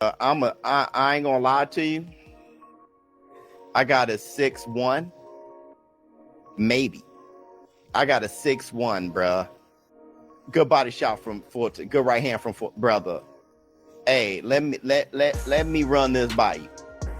I ain't gonna lie to you. I got a 6'1", maybe. I got a 6'1", bruh. Good body shot from Fulton. Good right hand from brother. Hey, let me run this by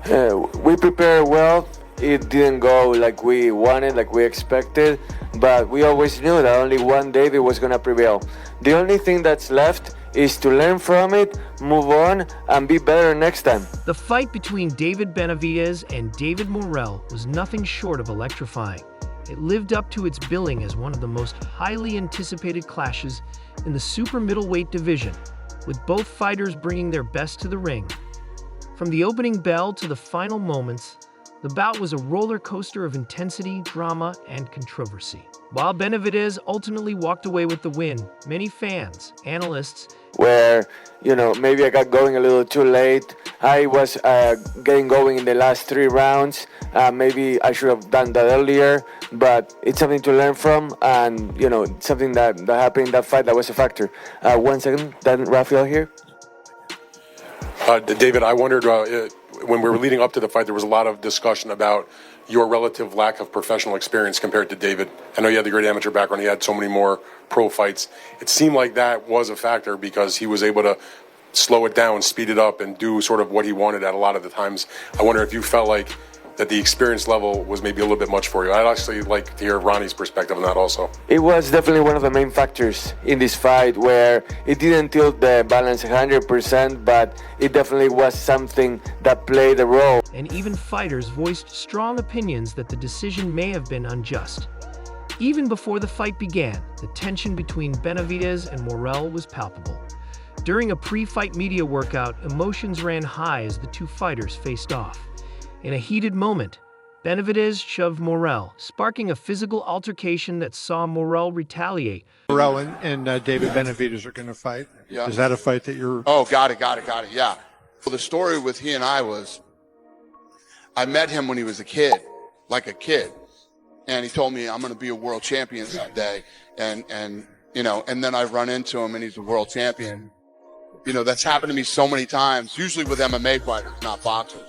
you. We prepared well. It didn't go like we wanted, like we expected, but we always knew that only one David was gonna prevail. The only thing that's left is to learn from it, move on, and be better next time. The fight between David Benavidez and David Morrell was nothing short of electrifying. It lived up to its billing as one of the most highly anticipated clashes in the super middleweight division, with both fighters bringing their best to the ring. From the opening bell to the final moments, the bout was a roller coaster of intensity, drama, and controversy. While Benavidez ultimately walked away with the win, many fans, analysts, maybe I got going a little too late. I was getting going in the last 3 rounds. Maybe I should have done that earlier, but it's something to learn from, and something that happened in that fight that was a factor. 1 second, then Rafael here. David, I wondered, when we were leading up to the fight, there was a lot of discussion about your relative lack of professional experience compared to David. I know you had the great amateur background. He had so many more pro fights. It seemed like that was a factor because he was able to slow it down, speed it up, and do sort of what he wanted at a lot of the times. I wonder if you felt like that the experience level was maybe a little bit much for you. I'd actually like to hear Ronnie's perspective on that also. It was definitely one of the main factors in this fight, where it didn't tilt the balance 100%, but it definitely was something that played a role. And even fighters voiced strong opinions that the decision may have been unjust. Even before the fight began, the tension between Benavidez and Morrell was palpable. During a pre-fight media workout, emotions ran high as the two fighters faced off. In a heated moment, Benavidez shoved Morrell, sparking a physical altercation that saw Morrell retaliate. Morrell and David Benavidez are going to fight. Yeah. Is that a fight that you're... Oh, got it, yeah. Well, the story with he and I was, I met him when he was a kid, and he told me I'm going to be a world champion someday, and then I run into him and he's a world champion. That's happened to me so many times, usually with MMA fighters, not boxers.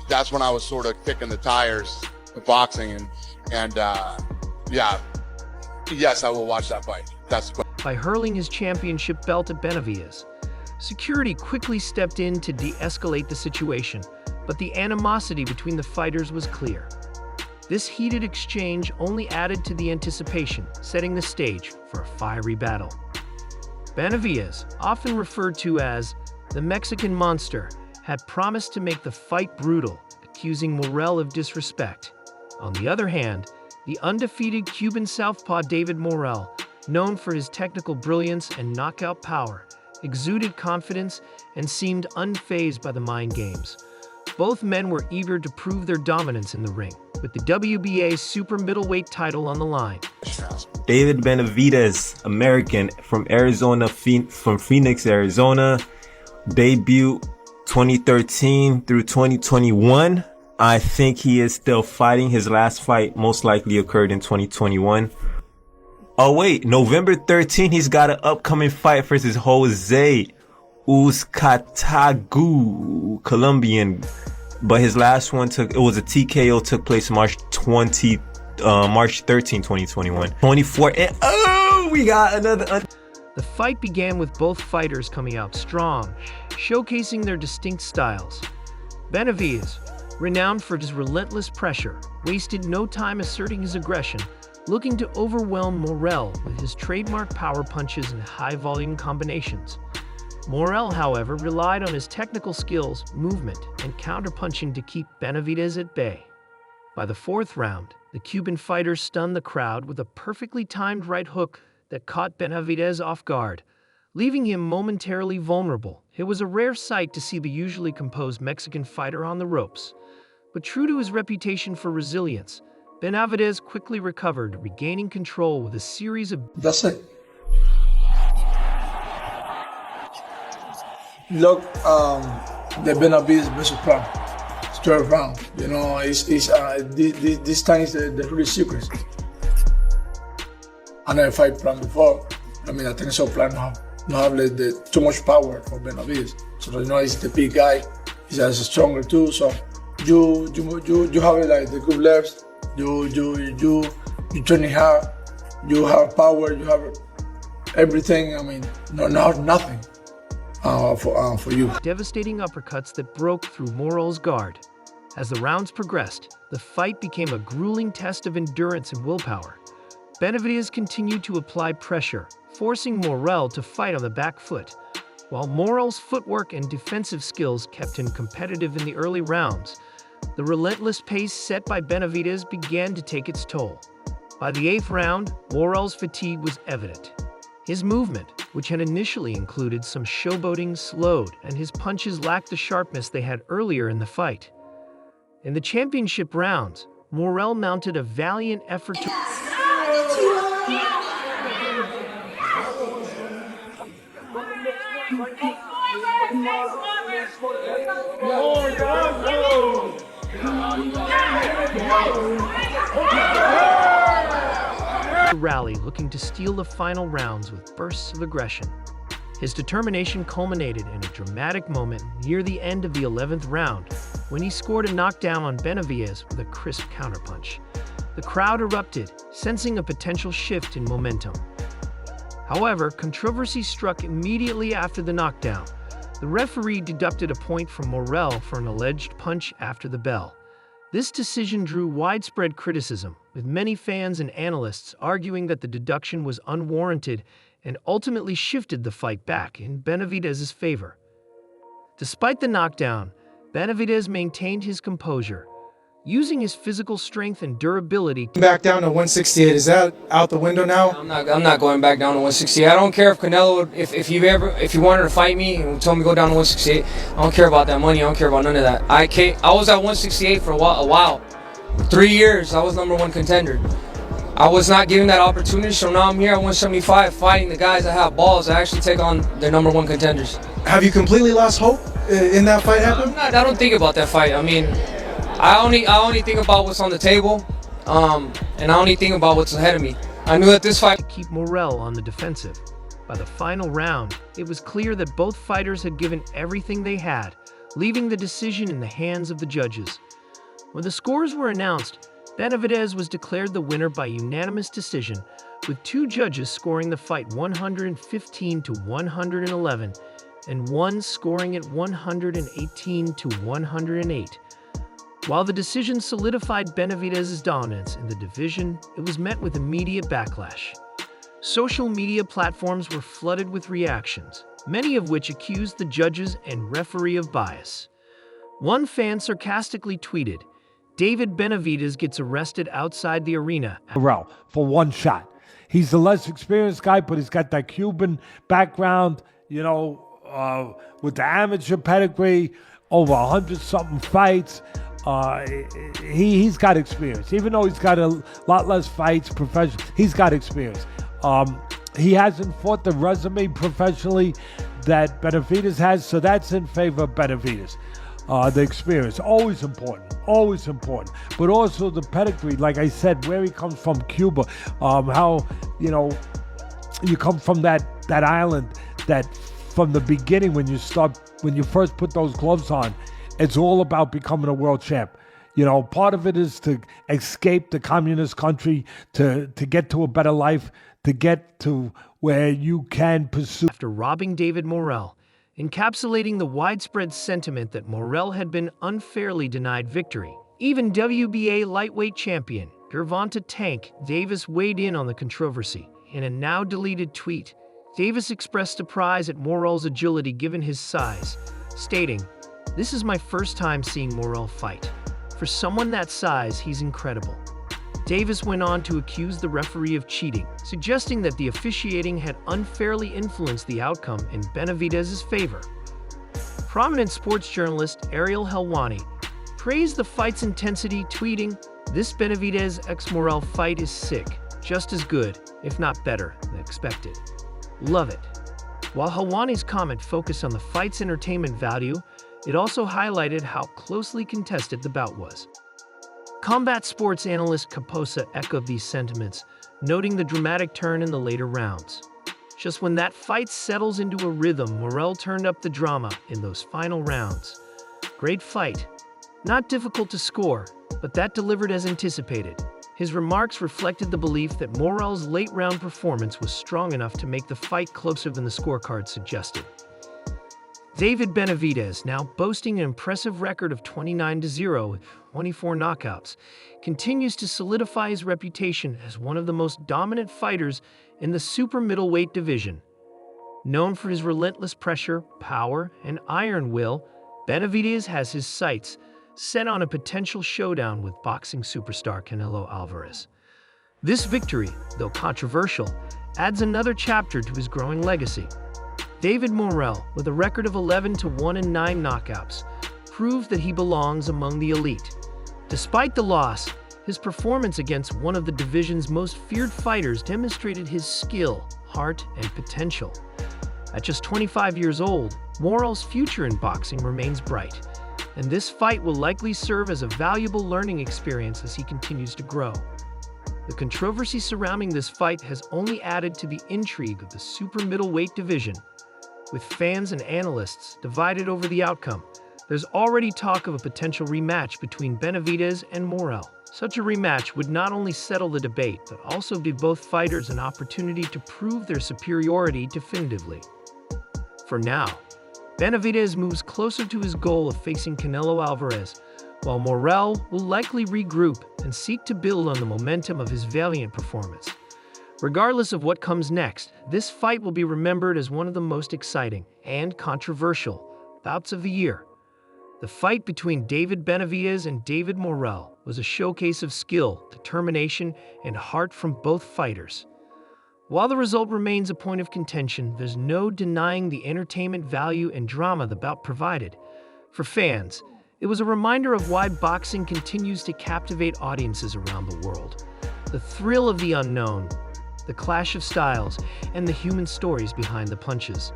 That's when I was sort of kicking the tires of boxing, yes, I will watch that fight. That's the question. By hurling his championship belt at Benavidez, security quickly stepped in to de-escalate the situation, but the animosity between the fighters was clear. This heated exchange only added to the anticipation, setting the stage for a fiery battle. Benavidez, often referred to as the Mexican Monster, had promised to make the fight brutal, accusing Morrell of disrespect. On the other hand, the undefeated Cuban southpaw David Morrell, known for his technical brilliance and knockout power, exuded confidence and seemed unfazed by the mind games. Both men were eager to prove their dominance in the ring, with the WBA super middleweight title on the line. David Benavidez, American, from Arizona, from Phoenix, Arizona, debut 2013 through 2021. I think he is still fighting. His last fight most likely occurred in 2021. Oh wait, November 13th, he's got an upcoming fight versus Jose Uzcatagu, Colombian. But his last one took place March 13, 2021. 24, and we got another. The fight began with both fighters coming out strong, showcasing their distinct styles. Benavidez, renowned for his relentless pressure, wasted no time asserting his aggression, looking to overwhelm Morrell with his trademark power punches and high-volume combinations. Morrell, however, relied on his technical skills, movement, and counterpunching to keep Benavidez at bay. By the 4th round, the Cuban fighter stunned the crowd with a perfectly timed right hook that caught Benavidez off guard, leaving him momentarily vulnerable. It was a rare sight to see the usually composed Mexican fighter on the ropes. But true to his reputation for resilience, Benavidez quickly recovered, regaining control with a series of... That's it. Look, the Benavidez versus Plan. It's 12 rounds. This time is the real secret. I never fight Plan before. I think so Plan not have too much power for Benavidez. So you know he's the big guy. He's as stronger too. So you have it like the good lefts. You training hard. You have power. You have everything. I mean, nothing for you. Devastating uppercuts that broke through Morrell's guard. As the rounds progressed, the fight became a grueling test of endurance and willpower. Benavidez continued to apply pressure, forcing Morrell to fight on the back foot. While Morrell's footwork and defensive skills kept him competitive in the early rounds, the relentless pace set by Benavidez began to take its toll. By the 8th round, Morrell's fatigue was evident. His movement, which had initially included some showboating, slowed, and his punches lacked the sharpness they had earlier in the fight. In the championship rounds, Morrell mounted a valiant effort to rally, looking to steal the final rounds with bursts of aggression. His determination culminated in a dramatic moment near the end of the 11th round, when he scored a knockdown on Benavidez with a crisp counterpunch. The crowd erupted, sensing a potential shift in momentum. However, controversy struck immediately after the knockdown. The referee deducted a point from Morrell for an alleged punch after the bell. This decision drew widespread criticism, with many fans and analysts arguing that the deduction was unwarranted and ultimately shifted the fight back in Benavidez's favor. Despite the knockdown, Benavidez maintained his composure, using his physical strength and durability. Back down to 168, is that out the window now? I'm not going back down to 168. I don't care if Canelo, if you wanted to fight me and told me to go down to 168, I don't care about that money. I don't care about none of that. I was at 168 for a while. 3 years, I was #1 contender. I was not given that opportunity, so now I'm here at 175 fighting the guys that have balls that actually take on their #1 contenders. Have you completely lost hope in that fight happening? I don't think about that fight. I mean, I only think about what's on the table, and I only think about what's ahead of me. I knew that this fight to keep Morrell on the defensive. By the final round, it was clear that both fighters had given everything they had, leaving the decision in the hands of the judges. When the scores were announced, Benavidez was declared the winner by unanimous decision, with 2 judges scoring the fight 115 to 111, and one scoring it 118 to 108. While the decision solidified Benavidez's dominance in the division, it was met with immediate backlash. Social media platforms were flooded with reactions, many of which accused the judges and referee of bias. One fan sarcastically tweeted, "David Benavidez gets arrested outside the arena." Morrell for one shot. He's the less experienced guy, but he's got that Cuban background, with the amateur pedigree, over 100-something fights. He's got experience. Even though he's got a lot less fights professionally, he's got experience. He hasn't fought the resume professionally that Benavidez has, so that's in favor of Benavidez. The experience, always important. But also the pedigree, like I said, where he comes from, Cuba, how, you come from that island that from the beginning when you first put those gloves on, it's all about becoming a world champ. Part of it is to escape the communist country, to get to a better life, to get to where you can pursue. After robbing David Morrell, encapsulating the widespread sentiment that Morrell had been unfairly denied victory. Even WBA lightweight champion Gervonta Tank Davis weighed in on the controversy. In a now-deleted tweet, Davis expressed surprise at Morrell's agility given his size, stating, "This is my first time seeing Morrell fight. For someone that size, he's incredible." Davis went on to accuse the referee of cheating, suggesting that the officiating had unfairly influenced the outcome in Benavidez's favor. Prominent sports journalist Ariel Helwani praised the fight's intensity, tweeting, "This Benavidez x Morrell fight is sick, just as good, if not better, than expected. Love it." While Helwani's comment focused on the fight's entertainment value, it also highlighted how closely contested the bout was. Combat sports analyst Kaposa echoed these sentiments, noting the dramatic turn in the later rounds. Just when that fight settles into a rhythm, Morrell turned up the drama in those final rounds. Great fight. Not difficult to score, but that delivered as anticipated. His remarks reflected the belief that Morrell's late-round performance was strong enough to make the fight closer than the scorecard suggested. David Benavidez, now boasting an impressive record of 29-0 with 24 knockouts, continues to solidify his reputation as one of the most dominant fighters in the super middleweight division. Known for his relentless pressure, power, and iron will, Benavidez has his sights set on a potential showdown with boxing superstar Canelo Alvarez. This victory, though controversial, adds another chapter to his growing legacy. David Morrell, with a record of 11-1 and 9 knockouts, proved that he belongs among the elite. Despite the loss, his performance against one of the division's most feared fighters demonstrated his skill, heart, and potential. At just 25 years old, Morrell's future in boxing remains bright, and this fight will likely serve as a valuable learning experience as he continues to grow. The controversy surrounding this fight has only added to the intrigue of the super middleweight division. With fans and analysts divided over the outcome, there's already talk of a potential rematch between Benavidez and Morrell. Such a rematch would not only settle the debate, but also give both fighters an opportunity to prove their superiority definitively. For now, Benavidez moves closer to his goal of facing Canelo Alvarez, while Morrell will likely regroup and seek to build on the momentum of his valiant performance. Regardless of what comes next, this fight will be remembered as one of the most exciting and controversial bouts of the year. The fight between David Benavidez and David Morrell was a showcase of skill, determination, and heart from both fighters. While the result remains a point of contention, there's no denying the entertainment value and drama the bout provided. For fans, it was a reminder of why boxing continues to captivate audiences around the world. The thrill of the unknown, the clash of styles, and the human stories behind the punches.